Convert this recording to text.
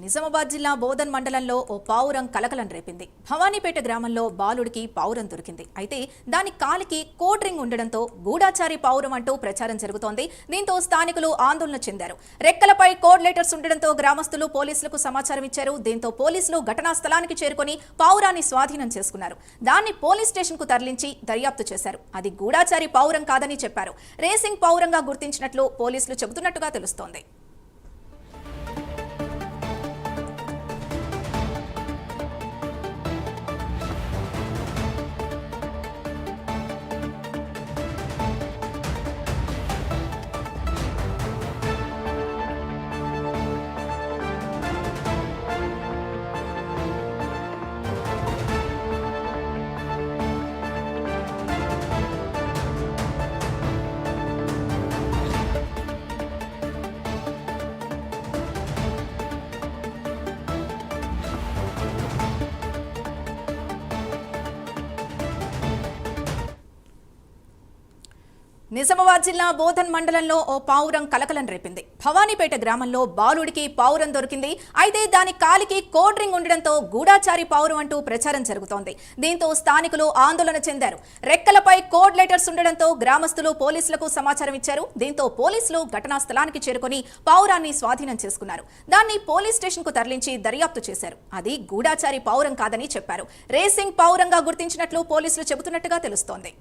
నిజామాబాద్ జిల్లా బోధన్ మండలంలో ఓ పావురం కలకలం రేపింది. భవానీపేట గ్రామంలో బాలుడికి పావురం దొరికింది. అయితే దాని కాలికి కోడ్ రింగ్ ఉండడంతో గూఢాచారి పావురం అంటూ ప్రచారం జరుగుతోంది. దీంతో స్థానికులు ఆందోళన చెందారు. రెక్కలపై కోడ్ లెటర్స్ ఉండడంతో గ్రామస్తులు పోలీసులకు సమాచారం ఇచ్చారు. దీంతో పోలీసులు ఘటనా స్థలానికి చేరుకొని పావురాన్ని స్వాధీనం చేసుకున్నారు. దాన్ని పోలీస్ స్టేషన్ కు తరలించి దర్యాప్తు చేశారు. అది గూఢాచారి పావురం కాదని చెప్పారు. రేసింగ్ పావురంగా గుర్తించినట్లు పోలీసులు చెబుతున్నట్టుగా తెలుస్తోంది. నిజామాబాద్ జిల్లా బోధన్ మండలంలో ఓ పావురం కలకలం రేపింది. భవానీపేట గ్రామంలో బాలుడికి పావురం దొరికింది. అయితే దాని కాలికి కోడ్ రింగ్ ఉండడంతో గూఢాచారి పావురం అంటూ ప్రచారం జరుగుతోంది. దీంతో స్థానికులు ఆందోళన చెందారు. రెక్కలపై కోడ్ లెటర్స్ ఉండడంతో గ్రామస్తులు పోలీసులకు సమాచారం ఇచ్చారు. దీంతో పోలీసులు ఘటనా స్థలానికి చేరుకొని పావురాన్ని స్వాధీనం చేసుకున్నారు. దాన్ని పోలీస్ స్టేషన్ కు తరలించి దర్యాప్తు చేశారు. అది గూఢాచారి పావురం కాదని చెప్పారు. రేసింగ్ పావురంగా గుర్తించినట్లు పోలీసులు చెబుతున్నట్టుగా తెలుస్తోంది.